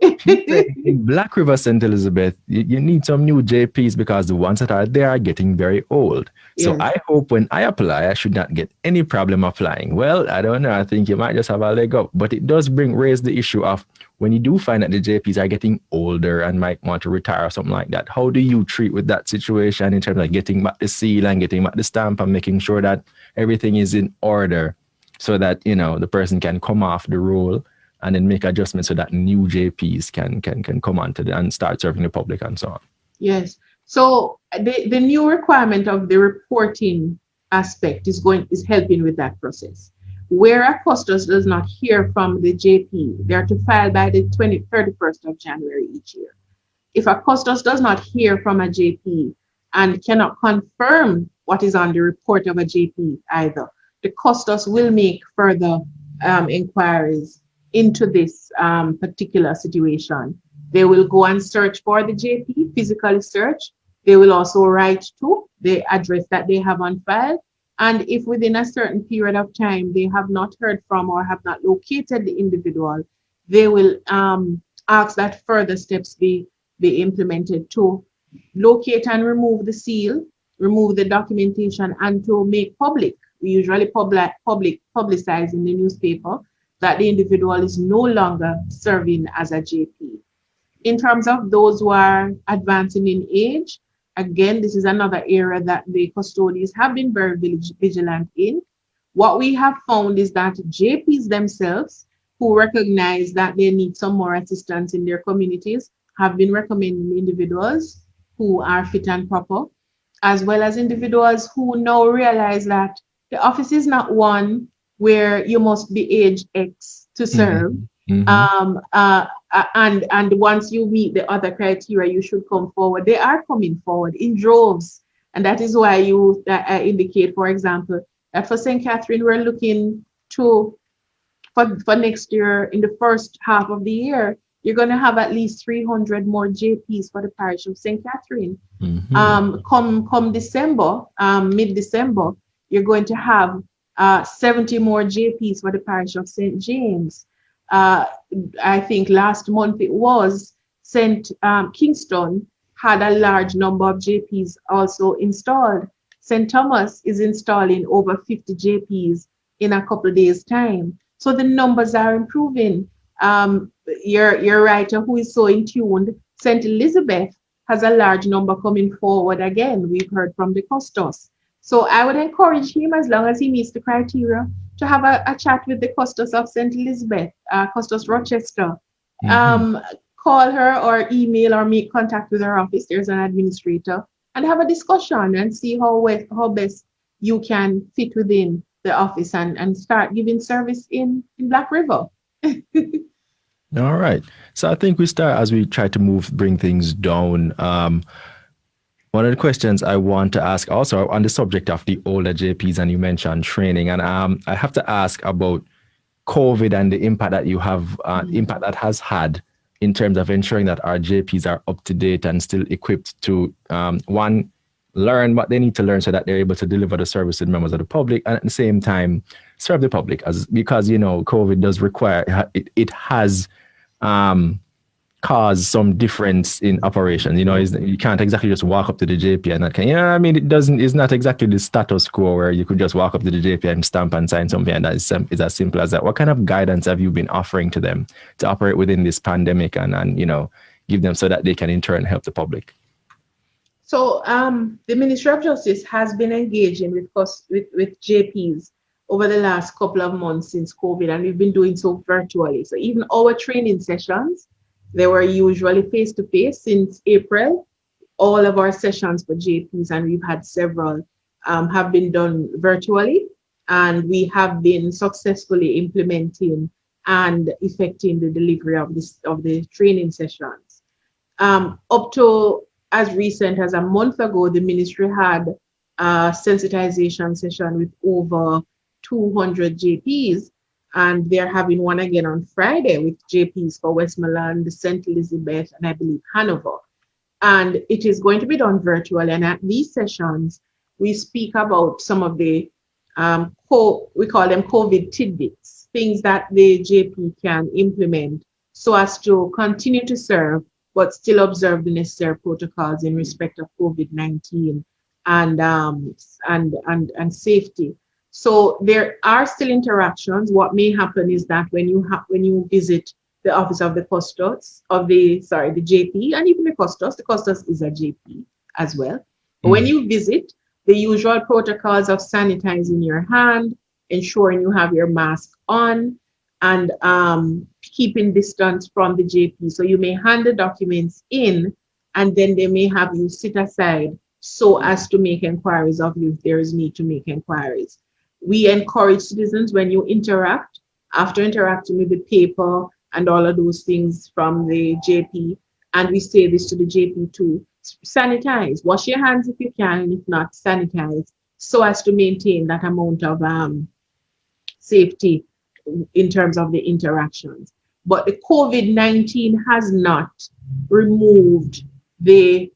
In Black River, St. Elizabeth, you need some new JPs because the ones that are there are getting very old. So I hope when I apply, I should not get any problem applying. Well, I don't know. I think you might just have a leg up. But it does raise the issue of when you do find that the JPs are getting older and might want to retire or something like that. How do you treat with that situation in terms of getting back the seal and getting back the stamp and making sure that everything is in order so that, the person can come off the roll and then make adjustments so that new JPs can come on to and start serving the public and so on? Yes. So the new requirement of the reporting aspect is helping with that process. Where a custos does not hear from the JP, they are to file by the 31st of January each year. If a custos does not hear from a JP and cannot confirm what is on the report of a JP either, the custos will make further inquiries into this particular situation. They will go and search for the JP, physically search. They will also write to the address that they have on file. And if within a certain period of time they have not heard from or have not located the individual, they will ask that further steps be implemented to locate and remove the seal, remove the documentation, and to make public. We usually publicize in the newspaper that the individual is no longer serving as a JP. In terms of those who are advancing in age, again, this is another area that the custodians have been very vigilant in. What we have found is that JPs themselves, who recognize that they need some more assistance in their communities, have been recommending individuals who are fit and proper, as well as individuals who now realize that the office is not one where you must be age X to serve. Mm-hmm. Mm-hmm. And once you meet the other criteria, you should come forward. They are coming forward in droves, and that is why you indicate, for example, that for St. Catherine, we're looking to for next year in the first half of the year, you're going to have at least 300 more JPs for the parish of St. Catherine. Mm-hmm. Come December, mid-December, you're going to have 70 more JPs for the parish of St. James. Uh, I think last month it was St. Kingston had a large number of JPs also installed. St. Thomas is installing over 50 JPs in a couple of days' time. So the numbers are improving. Your writer who is so in tuned, St. Elizabeth has a large number coming forward again. We've heard from the custos. So I would encourage him, as long as he meets the criteria, to have a chat with the custos of St. Elizabeth, Custos Rochester. Mm-hmm. Um, Call her or email or make contact with her office. There's an administrator, and have a discussion and see how best you can fit within the office and start giving service in Black River. All right. So I think we start as we try to bring things down. One of the questions I want to ask also on the subject of the older JPs, and you mentioned training, and I have to ask about COVID and the impact that impact that has had in terms of ensuring that our JPs are up to date and still equipped to one, learn what they need to learn so that they're able to deliver the service to the members of the public, and at the same time serve the public, because COVID does require it has cause some difference in operation. You can't exactly just walk up to the JP and that can, I mean, it's not exactly the status quo where you could just walk up to the JP and stamp and sign something, and that is as simple as that. What kind of guidance have you been offering to them to operate within this pandemic and give them so that they can in turn help the public? So the Ministry of Justice has been engaging with JPs over the last couple of months since COVID, and we've been doing so virtually. So even our training sessions, they were usually face-to-face since April. All of our sessions for JPs, and we've had several, have been done virtually, and we have been successfully implementing and effecting the delivery of the training sessions. Up to as recent as a month ago, the ministry had a sensitization session with over 200 JPs, and they're having one again on Friday with JPs for Westmoreland, St. Elizabeth, and I believe Hanover. And it is going to be done virtually. And at these sessions, we speak about some of the, we call them COVID tidbits, things that the JP can implement so as to continue to serve, but still observe the necessary protocols in respect of COVID-19 and safety. So there are still interactions. What may happen is that when you visit the office of the custos of the JP, and even the custos is a JP as well. But when you visit, the usual protocols of sanitizing your hand, ensuring you have your mask on, and keeping distance from the JP. So you may hand the documents in and then they may have you sit aside so as to make inquiries of you if there is need to make inquiries. We encourage citizens when you interact, after interacting with the paper and all of those things from the JP, and we say this to the JP too, sanitize, wash your hands if you can, and if not, sanitize, so as to maintain that amount of safety in terms of the interactions. But the COVID-19 has not removed the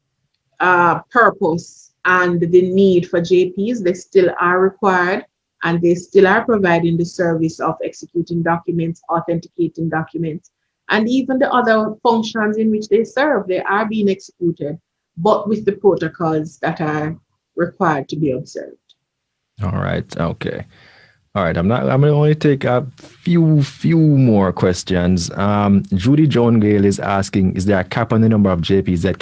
purpose and the need for JPs. They still are required, and they still are providing the service of executing documents, authenticating documents, and even the other functions in which they serve. They are being executed, but with the protocols that are required to be observed. All right. Okay. All right. I'm gonna only take a few more questions. Judy Joan Gale is asking, is there a cap on the number of JPs that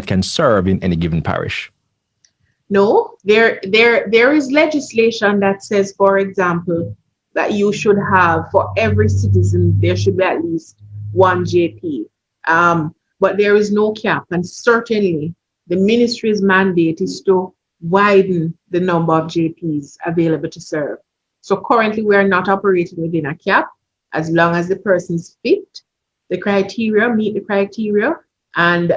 can serve in any given parish? No, there is legislation that says, for example, that you should have, for every citizen, there should be at least one JP. But there is no cap, and certainly the ministry's mandate is to widen the number of JPs available to serve. So currently we are not operating within a cap, as long as the persons fit the criteria, meet the criteria, and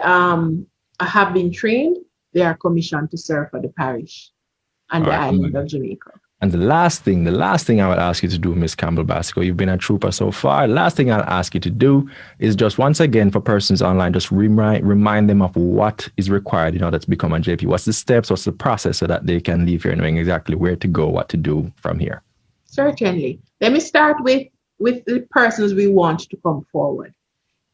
have been trained. They are commissioned to serve for the parish and All the right. island of Jamaica. And the last thing I would ask you to do, Ms. Campbell Bascoe, you've been a trooper so far. Last thing I'll ask you to do is just once again for persons online, just remind them of what is required in order to become a JP. What's the steps, what's the process so that they can leave here knowing exactly where to go, what to do from here. Certainly. Let me start with the persons we want to come forward.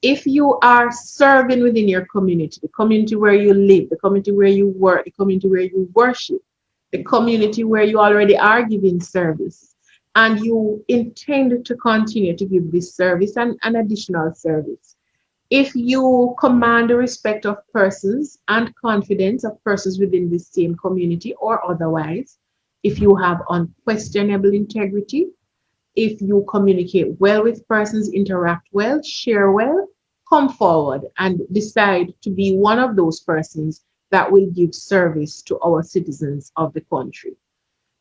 If you are serving within your community, the community where you live, the community where you work, the community where you worship, the community where you already are giving service, and you intend to continue to give this service and an additional service, if you command the respect of persons and confidence of persons within the same community or otherwise, if you have unquestionable integrity, if you communicate well with persons, interact well, share well, come forward and decide to be one of those persons that will give service to our citizens of the country.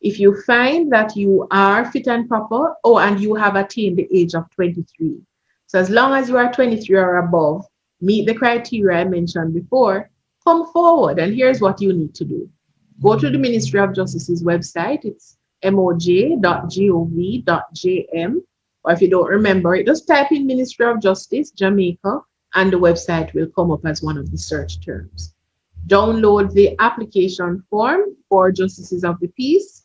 If you find that you are fit and proper, and you have attained the age of 23. So as long as you are 23 or above, meet the criteria I mentioned before, come forward. And here's what you need to do. Go to the Ministry of Justice's website. It's moj.gov.jm. Or if you don't remember it, just type in Ministry of Justice, Jamaica, and the website will come up as one of the search terms. Download the application form for Justices of the Peace,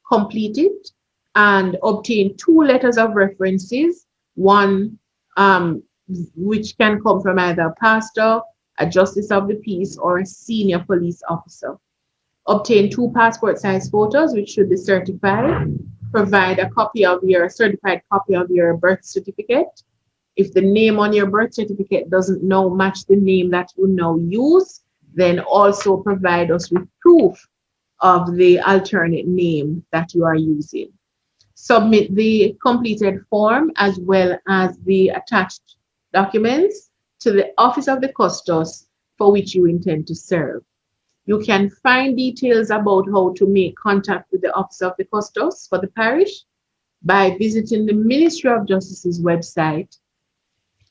complete it, and obtain 2 letters of references, one which can come from either a pastor, a Justice of the Peace, or a senior police officer. Obtain 2 passport size photos, which should be certified. Provide a certified copy of your birth certificate. If the name on your birth certificate doesn't now match the name that you now use, then also provide us with proof of the alternate name that you are using. Submit the completed form as well as the attached documents to the Office of the Custos for which you intend to serve. You can find details about how to make contact with the Office of the Custos for the parish by visiting the Ministry of Justice's website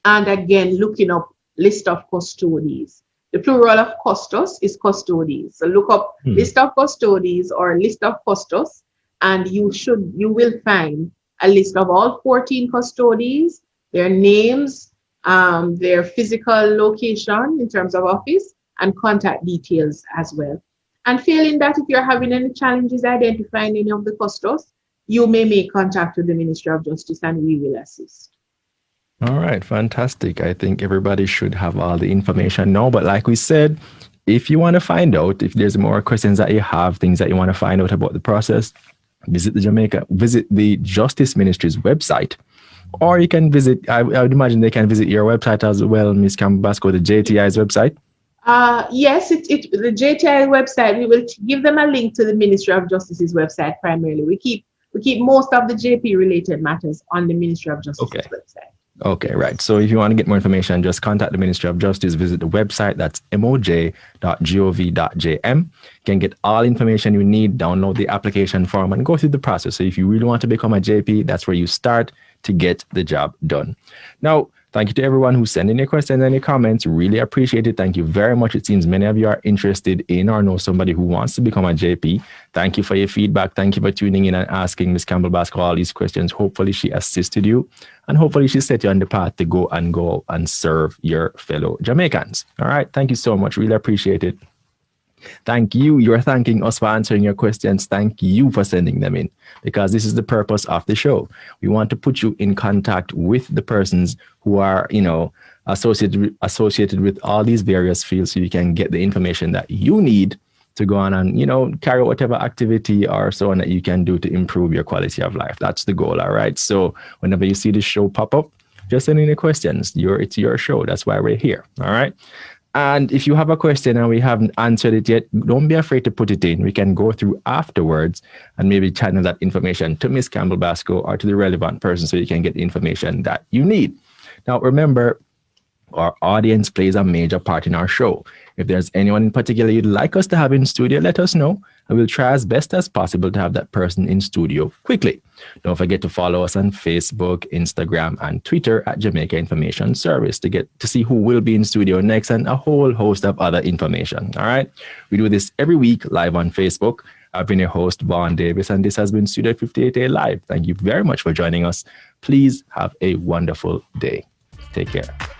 and again looking up list of custodies. The plural of custos is custodies. So look up list of custodies or list of custos, and you will find a list of all 14 custodies, their names, their physical location in terms of office, and contact details as well. And failing that, if you're having any challenges identifying any of the custos, you may make contact with the Ministry of Justice and we will assist. All right, fantastic. I think everybody should have all the information now. But like we said, if you want to find out, if there's more questions that you have, things that you want to find out about the process, visit the Justice Ministry's website. Or you can visit, I would imagine they can visit your website as well, Ms. Campbell Bascoe, the JTI's website. Yes, the JTI website, we will give them a link to the Ministry of Justice's website primarily. We keep most of the JP related matters on the Ministry of Justice's website. Okay, right. So if you want to get more information, just contact the Ministry of Justice, visit the website, that's moj.gov.jm. You can get all information you need, download the application form, and go through the process. So if you really want to become a JP, that's where you start to get the job done. Now, thank you to everyone who sent in your questions and your comments. Really appreciate it. Thank you very much. It seems many of you are interested in or know somebody who wants to become a JP. Thank you for your feedback. Thank you for tuning in and asking Ms. Campbell Bascoe all these questions. Hopefully she assisted you, and hopefully she set you on the path to go and serve your fellow Jamaicans. All right. Thank you so much. Really appreciate it. Thank you. You're thanking us for answering your questions. Thank you for sending them in, because this is the purpose of the show. We want to put you in contact with the persons who are, associated with all these various fields, so you can get the information that you need to go on and, carry out whatever activity or so on that you can do to improve your quality of life. That's the goal. All right. So whenever you see this show pop up, just send in the questions. It's your show. That's why we're here. All right. And if you have a question and we haven't answered it yet, don't be afraid to put it in. We can go through afterwards and maybe channel that information to Miss Campbell Bascoe or to the relevant person, so you can get the information that you need. Now, remember, our audience plays a major part in our show. If there's anyone in particular you'd like us to have in studio, let us know, and we'll try as best as possible to have that person in studio quickly. Don't forget to follow us on Facebook, Instagram, and Twitter at Jamaica Information Service to get to see who will be in studio next, and a whole host of other information. All right. We do this every week live on Facebook. I've been your host, Vaughn Davis, and this has been Studio 58A Live. Thank you very much for joining us. Please have a wonderful day. Take care.